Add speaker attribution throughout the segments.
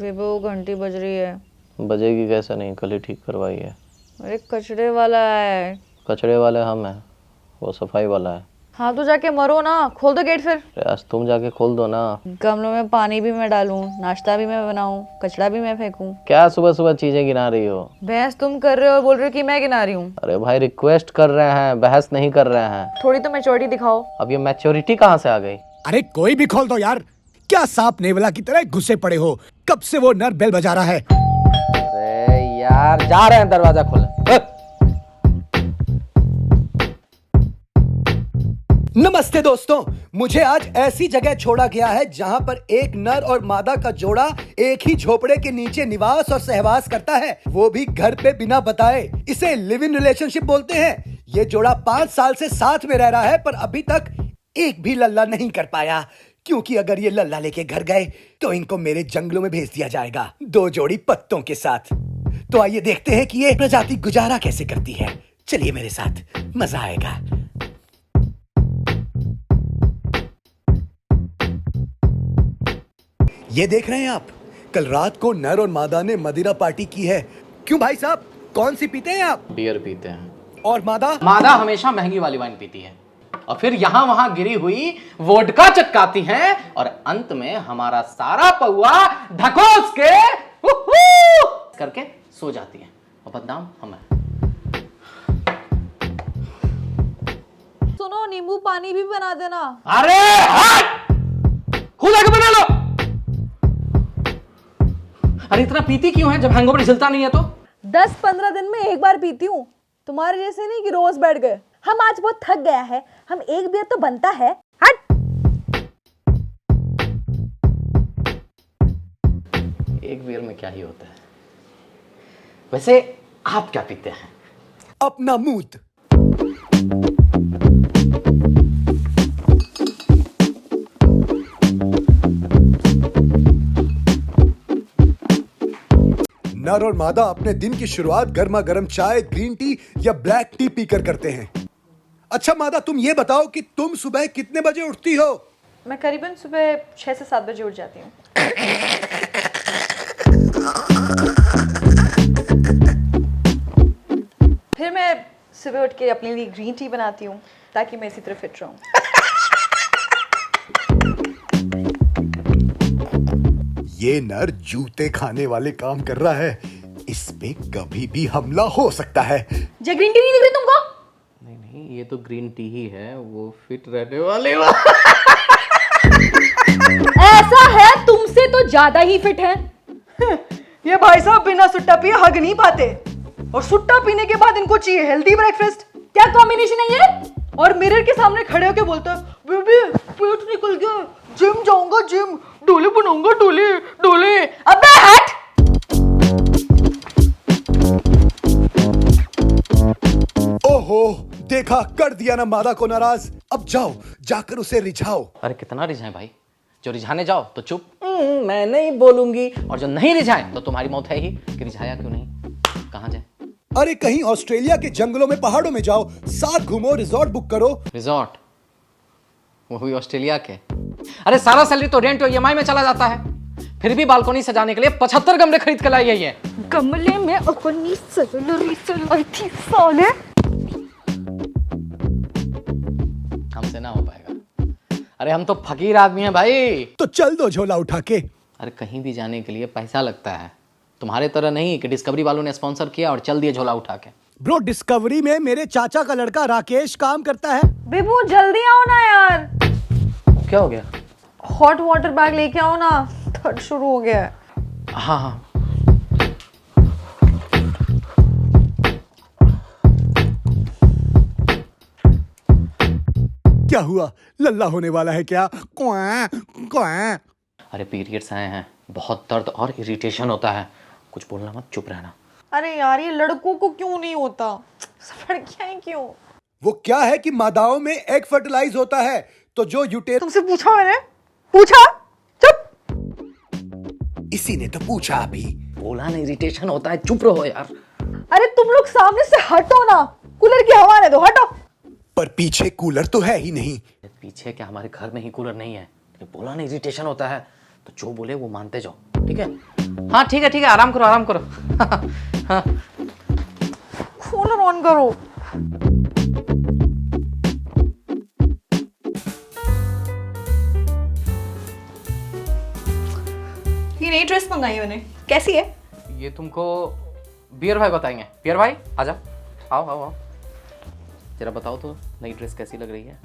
Speaker 1: बेबो घंटी बज रही है।
Speaker 2: बजेगी कैसे नहीं, कल ही ठीक करवाई है।
Speaker 1: अरे कचड़े वाला है।
Speaker 2: कचड़े वाले हम हैं, वो सफाई वाला है।
Speaker 1: हाँ तो जाके मरो ना, खोल दो गेट फिर।
Speaker 2: आज तुम जाके खोल दो ना।
Speaker 1: गमलों में पानी भी मैं डालूं, नाश्ता भी मैं बनाऊं, कचड़ा भी मैं फेंकूं।
Speaker 2: क्या सुबह सुबह चीजें गिना रही हो?
Speaker 1: बहस तुम कर रहे हो और बोल रहे हो कि मैं गिना रही हूँ।
Speaker 2: अरे भाई रिक्वेस्ट कर रहे हैं, बहस नहीं कर रहे हैं।
Speaker 1: थोड़ी तो मैच्योरिटी दिखाओ।
Speaker 2: अब ये मैच्योरिटी कहाँ से आ गई?
Speaker 3: अरे कोई भी खोल दो यार, क्या सांप नेवला की तरह घुसे पड़े हो? कब से वो नर बेल बजा रहा है।
Speaker 2: अरे यार जा रहे हैं, दरवाजा खोले।
Speaker 3: नमस्ते दोस्तों, मुझे आज ऐसी जगह छोड़ा गया है जहां पर एक नर और मादा का जोड़ा एक ही झोपड़े के नीचे निवास और सहवास करता है, वो भी घर पे बिना बताए। इसे लिव इन रिलेशनशिप बोलते हैं। ये जोड़ा 5 साल से साथ में रह रहा है, पर अभी तक एक भी लल्ला नहीं कर पाया, क्योंकि अगर ये लल्ला लेके घर गए तो इनको मेरे जंगलों में भेज दिया जाएगा, 2 जोड़ी पत्तों के साथ। तो आइए देखते हैं कि ये प्रजाति गुजारा कैसे करती है। चलिए मेरे साथ, मजा आएगा। ये देख रहे हैं आप, कल रात को नर और मादा ने मदिरा पार्टी की है। क्यों भाई साहब, कौन सी पीते हैं आप?
Speaker 2: बियर पीते हैं।
Speaker 3: और मादा?
Speaker 2: मादा हमेशा महंगी वाली वाइन पीती है और फिर यहाँ वहां गिरी हुई वोडका चटकाती हैं और अंत में हमारा सारा पौआ ढकोस के करके सो जाती है और बदनाम हम हैं।
Speaker 1: सुनो, नींबू पानी भी बना देना।
Speaker 2: अरे हट! खुद आके बना लो। अरे इतना पीती क्यों है जब हैंगओवर झेलता नहीं है तो?
Speaker 1: 10-15 दिन में एक बार पीती हूँ, तुम्हारे जैसे नहीं कि रोज बैठ गए।
Speaker 4: हम आज बहुत थक गया है, हम एक बियर तो बनता है। हट!
Speaker 2: एक बियर में क्या ही होता है। वैसे आप क्या पीते हैं?
Speaker 3: अपना मूत। नर और मादा अपने दिन की शुरुआत गर्मा गर्म चाय, ग्रीन टी या ब्लैक टी पीकर करते हैं। अच्छा मादा, तुम ये बताओ कि तुम सुबह कितने बजे उठती हो?
Speaker 1: मैं करीबन सुबह 6 से 7 बजे उठ जाती हूँ। फिर मैं सुबह उठ के अपने लिए ग्रीन टी बनाती हूँ ताकि मैं इसी तरह फिट रहूँ।
Speaker 3: ये नर जूते खाने वाले काम कर रहा है, इस पे कभी भी हमला हो सकता है।
Speaker 4: जे ग्रीन टी नहीं दिख रही तुमको?
Speaker 2: नहीं नहीं, ये तो ग्रीन टी ही है, वो फिट रहने वाले
Speaker 4: ऐसा है, तुमसे तो ज्यादा ही फिट है।
Speaker 1: ये भाई साहब बिना सुट्टा पिए हग नहीं पाते और सुट्टा पीने के बाद इनको चाहिए हेल्दी ब्रेकफास्ट।
Speaker 4: क्या कॉम्बिनेशन है ये?
Speaker 1: और मिरर के सामने खड़े होके बोलता है, बेबी पेट निकल गया, जिम जाऊंगा, जिम डोले बनाऊंगा, डोले डोले।
Speaker 4: अबे हट!
Speaker 3: ओहो, देखा, कर दिया ना मादा को नाराज। अब जाओ, जाकर उसे रिझाओ।
Speaker 2: अरे कितना रिझाएं भाई? जो रिझाने जाओ तो चुप, मैं नहीं बोलूंगी, और जो नहीं रिझाए तो तुम्हारी मौत है ही कि रिझाया क्यों नहीं। कहाँ जाए?
Speaker 3: अरे कहीं ऑस्ट्रेलिया के जंगलों में, पहाड़ों में जाओ, साथ घूमो, रिजॉर्ट बुक करो।
Speaker 2: रिजॉर्ट? वो हुई ऑस्ट्रेलिया के। अरे सारा सैलरी तो रेंट और ईएमआई में चला जाता है, फिर भी बालकनी सजाने के लिए 75 गमले खरीद के लाई है।
Speaker 4: गमले में अपनी सैलरी से लाई थी साले।
Speaker 2: हमसे ना हो पाएगा। अरे हम तो फकीर आदमी हैं भाई।
Speaker 3: तो चल दो झोला उठा के।
Speaker 2: अरे कहीं भी जाने के लिए पैसा लगता है, तुम्हारे तरह नहीं कि डिस्कवरी वालों ने स्पॉन्सर किया और चल दिए झोला उठा के।
Speaker 3: ब्रो, डिस्कवरी में मेरे चाचा का लड़का राकेश काम करता है।
Speaker 1: बेबू जल्दी आओ ना यार।
Speaker 2: क्या हो गया?
Speaker 1: हॉट वाटर बैग लेके आओ ना, थर्ड शुरू हो गया है।
Speaker 2: हाँ हाँ।
Speaker 3: क्या हुआ, लल्ला होने वाला है क्या? क्वां, क्वां।
Speaker 2: अरे पीरियड्स आए हैं, बहुत दर्द और इरिटेशन होता है। कुछ बोलना मत, चुप रहना।
Speaker 1: अरे यार ये लड़कों को क्यों नहीं होता, सब लड़कियां ही क्यों?
Speaker 3: वो क्या है कि मादाओं में एग फर्टिलाइज होता है, तो जो यूटेर...
Speaker 1: तुमसे पूछा मैंने? पूछा? चुप।
Speaker 3: इसी ने तो पूछा अभी।
Speaker 2: बोला ना इरिटेशन होता है, चुप रहो यार।
Speaker 1: अरे तुम लोग सामने से हटो ना, कूलर की हवा ने दो, हटो।
Speaker 3: पर पीछे कूलर तो है ही नहीं।
Speaker 2: पीछे क्या, हमारे घर में ही कूलर नहीं है। बोला ना इरिटेशन होता है, तो जो बोले वो मानते जाओ, ठीक है? हाँ ठीक है, आराम करो, आराम करो। हाँ।
Speaker 4: कूलर ऑन करो। ये नई ड्रेस मंगाई मैंने, कैसी है?
Speaker 2: ये तुमको बियर भाई बताएंगे। बियर भाई आजा, आओ आओ आओ, जरा बताओ तो नई ड्रेस कैसी लग रही है?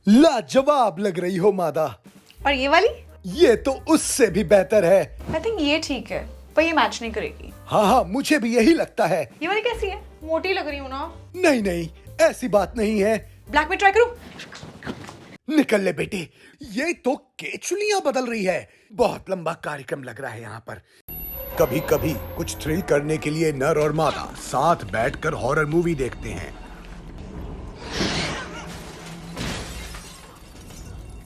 Speaker 3: लाजवाब लग रही हो मादा।
Speaker 4: और ये वाली?
Speaker 3: ये तो उससे भी बेहतर है।
Speaker 4: आई थिंक ये ठीक है, पर ये मैच नहीं करेगी।
Speaker 3: हाँ हाँ, मुझे भी यही लगता है।
Speaker 4: ये वाली कैसी है? मोटी लग रही हूँ ना?
Speaker 3: नहीं नहीं, ऐसी बात नहीं है।
Speaker 4: ब्लैक में ट्राई करूँ?
Speaker 3: निकल ले बेटी, ये तो केचुलियां बदल रही है। बहुत लंबा कार्यक्रम लग रहा है यहाँ पर। कभी कभी कुछ थ्रिल करने के लिए नर और मादा साथ बैठकर हॉरर मूवी देखते हैं।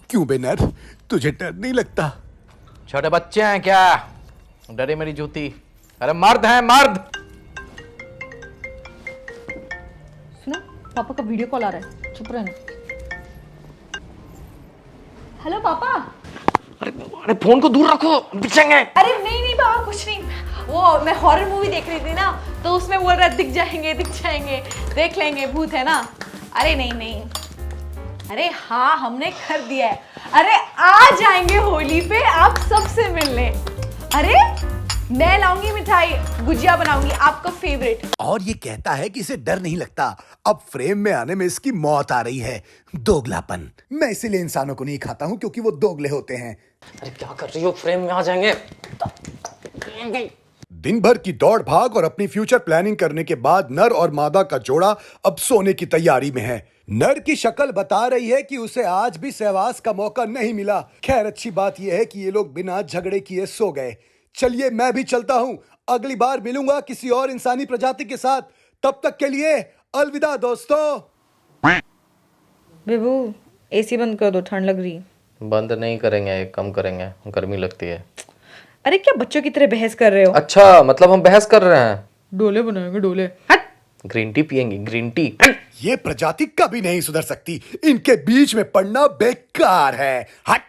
Speaker 3: क्यों बे नर, तुझे डर नहीं लगता?
Speaker 2: छोटे बच्चे हैं क्या? डरे मेरी जूती। अरे मर्द हैं मर्द।
Speaker 4: सुनो, पापा का वीडियो कॉल आ रहा है, चुप रहना। हेलो पापा।
Speaker 2: अरे फोन को दूर रखो, बिछेंगे।
Speaker 4: अरे नहीं नहीं पापा, कुछ नहीं। वो मैं हॉरर मूवी देख रही थी ना, तो उसमें बोल रहा दिख जाएंगे, देख लेंगे, भूत है ना। अरे नहीं नहीं, अरे हाँ हमने कर दिया है। अरे आ जाएंगे होली पे आप सबसे मिलने। अरे मैं लाऊंगी मिठाई, गुजिया बनाऊंगी आपका फेवरेट।
Speaker 3: और ये कहता है कि इसे डर नहीं लगता। अब फ्रेम में आने में इसकी मौत आ रही है। दोगलापन। मैं इसीलिए इंसानों को नहीं खाता हूँ, क्योंकि वो दोगले होते हैं।
Speaker 2: अरे क्या कर रही हो? फ्रेम में आ जाएंगे।
Speaker 3: दिन भर की दौड़ भाग और अपनी फ्यूचर प्लानिंग करने के बाद नर और मादा का जोड़ा अब सोने की तैयारी में है। नर की शक्ल बता रही है कि उसे आज भी सहवास का मौका नहीं मिला। खैर अच्छी बात यह है कि ये लोग बिना झगड़े किए सो गए। चलिए मैं भी चलता हूं, अगली बार मिलूंगा किसी और इंसानी प्रजाति के साथ। तब तक के लिए अलविदा दोस्तों।
Speaker 4: बेबू एसी बंद कर दो, ठंड लग रही।
Speaker 2: बंद नहीं करेंगे, कम करेंगे, गर्मी लगती है।
Speaker 4: अरे क्या बच्चों की तरह बहस कर रहे हो?
Speaker 2: अच्छा मतलब हम बहस कर रहे हैं?
Speaker 1: डोले बनाएंगे डोले।
Speaker 2: हट, ग्रीन टी पियेंगे, ग्रीन टी।
Speaker 3: ये प्रजाति कभी नहीं सुधर सकती। इनके बीच में पड़ना बेकार है। हट।